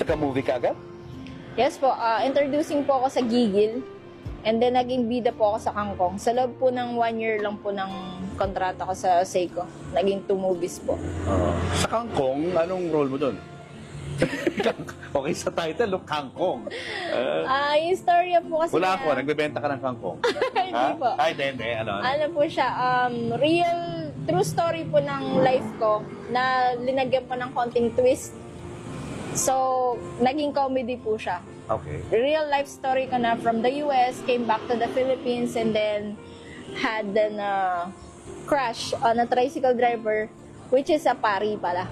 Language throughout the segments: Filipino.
nagka-movie ka agad? Yes po, introducing po ako sa Gigil. And then, naging bida po ako sa Kangkong. Sa loob po ng 1 year lang po ng kontrata ko sa Seiko. Naging 2 movies po. Sa Kangkong, anong role mo doon? Okay, sa title, Kangkong. Yung storya po kasi Wala ako, nagbebenta ka ng Kangkong. Hindi po. Ay, hindi. Ano? Ano po siya, real, true story po ng life ko na linagyan po ng konting twist. So, naging comedy po siya. Okay. Real life story ko na from the US, came back to the Philippines, and then had an crash on a tricycle driver, which is a pari pala.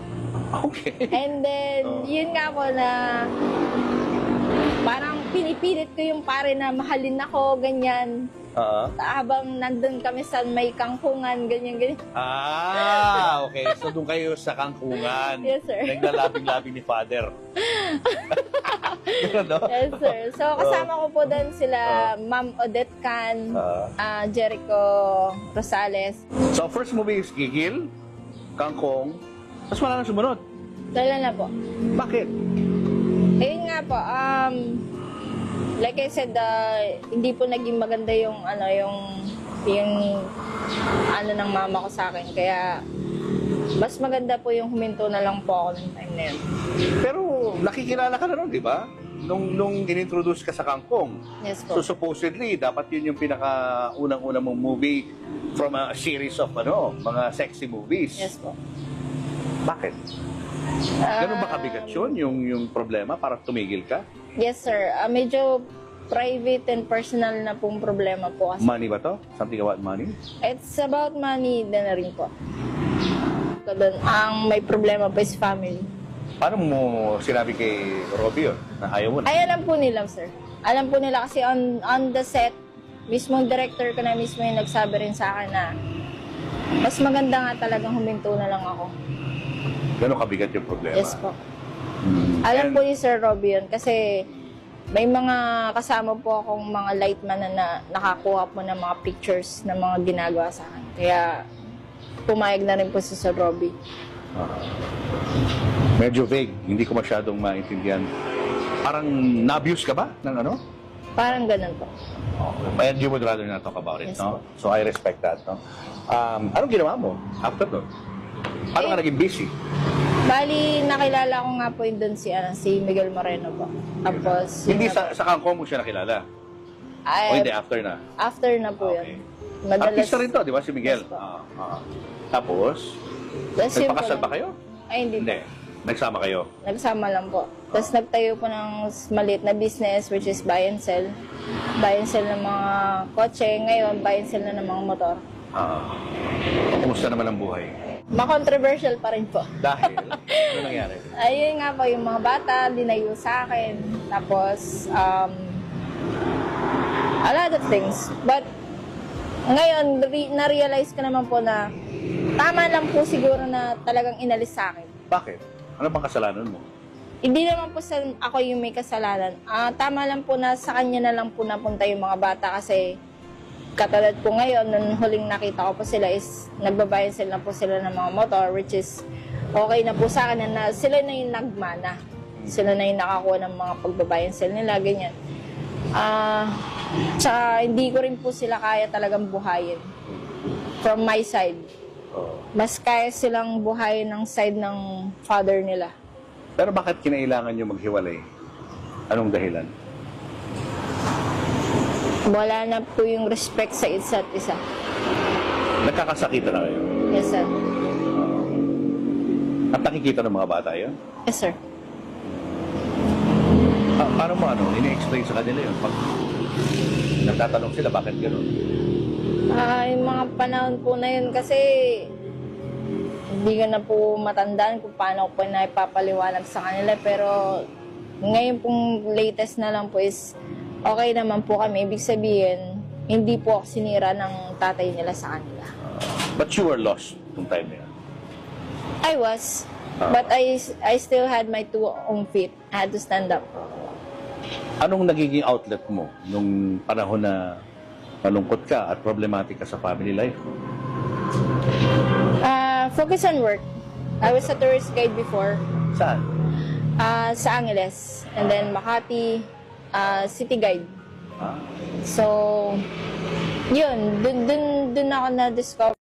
Okay. And then, yun nga po na parang pinipilit ko yung pare na mahalin ako, ganyan. Habang nandun kami sa may kangkungan, ganyan. Okay. So, doon kayo sa Kangkungan. Yes, sir. Naglalabing-labing ni Father. Ganun, no? Yes, sir. So, kasama ko po doon sila Ma'am Odette Can, Jericho Rosales. So, first movie is Gigil, Kangkong, tapos wala nang sumunod. Dala na po. Bakit? Ayun nga po, like I said, hindi po naging maganda yung ng mama ko sa akin. Kaya, mas maganda po yung huminto na lang po ako ng time na yun. Pero, nakikilala ka na nun, di ba? Nung inintroduce ka sa Kangkong. Yes po. So, supposedly, dapat yun yung pinaka-unang-unang mong movie from a series of, mga sexy movies. Yes po. Bakit? Ganun ba kabigat yun, yung problema para tumigil ka? Yes, sir. Medyo private and personal na pong problema po kasi. Money ba to? Something about money? It's about money din na rin po. Ang may problema po is family. Paano mo sinabi kay Robbie yun, na ayaw mo na? Ay, alam po nila, sir. Alam po nila kasi on the set, mismong director ko na mismo yung nagsabi rin sa akin na mas maganda nga talagang huminto na lang ako. Gano'ng kabigat yung problema? Yes po. Alam po ni Sir Robbie yun kasi may mga kasama po akong mga lightman na nakakuha po ng mga pictures ng mga ginagawa sa akin. Kaya pumayag na rin po si Sir Robbie. Medyo vague. Hindi ko masyadong maintindihan. Parang na-abuse ka ba ng ano? Parang ganun po. And you would rather not talk about it, Yes, no? po. So I respect that, no? Anong ginawa mo after doon? Paano ka naging busy? Bali, nakilala ko nga po yun doon si Miguel Moreno po. Tapos, Hindi sa Kangkong mo siya nakilala? O hindi, after na? After na po Okay. yun. Artista rin to, di ba? Si Miguel. Yes, po. Tapos, Tapos yun po nagpakasal lang. ba kayo? Ay, hindi po. Hindi. Nagsama kayo? Nagsama lang po. Tapos nagtayo po ng maliit na business which is buy and sell. Buy and sell ng mga kotse. Ngayon, buy and sell na ng mga motor. Kumusta naman ang buhay? Ma-controversial pa rin po. Dahil? Ano nangyari? Ayun nga po, yung mga bata, dinayo sa akin. Tapos, a lot of things. But, ngayon, na-realize ko naman po na tama lang po siguro na talagang inalis sa akin. Bakit? Ano bang kasalanan mo? Hindi naman po ako yung may kasalanan. Tama lang po na sa kanya na lang po napunta yung mga bata kasi katulad po ngayon, nung huling nakita ko po sila is nagbabayan sila po sila ng mga motor which is okay na po sa akin na sila na yung nagmana. Sila na yung nakakuha ng mga pagbabayan sila nila, ganyan. Tsaka hindi ko rin po sila kaya talagang buhayin. From my side. Mas kaya silang buhayin ng side ng father nila. Pero bakit kinailangan nyo maghiwalay? Anong dahilan? Wala na po yung respect sa isa't isa. Nagkakasakitan na kayo? Yes, sir. At nakikita ng mga bata yun? Yes, sir. Paano mo ini-explain sa kanila yun? Pag nagtatanong sila, bakit gano'n? Yung mga panahon po na yun kasi hindi ko na po matandaan kung paano ko po na ipapaliwanag sa kanila. Pero ngayon pong latest na lang po is okay naman po kami. Ibig sabihin, hindi po ako sinira ng tatay nila sa kanila. But you were lost nung time na yan? I was. But I still had my 2 own feet. I had to stand up. Anong nagiging outlet mo nung panahon na malungkot ka at problematic ka sa family life? Focus on work. I was a tourist guide before. Saan? Sa Angeles. And then Makati, City Guide. Ah, So, yun, dun ako na-discover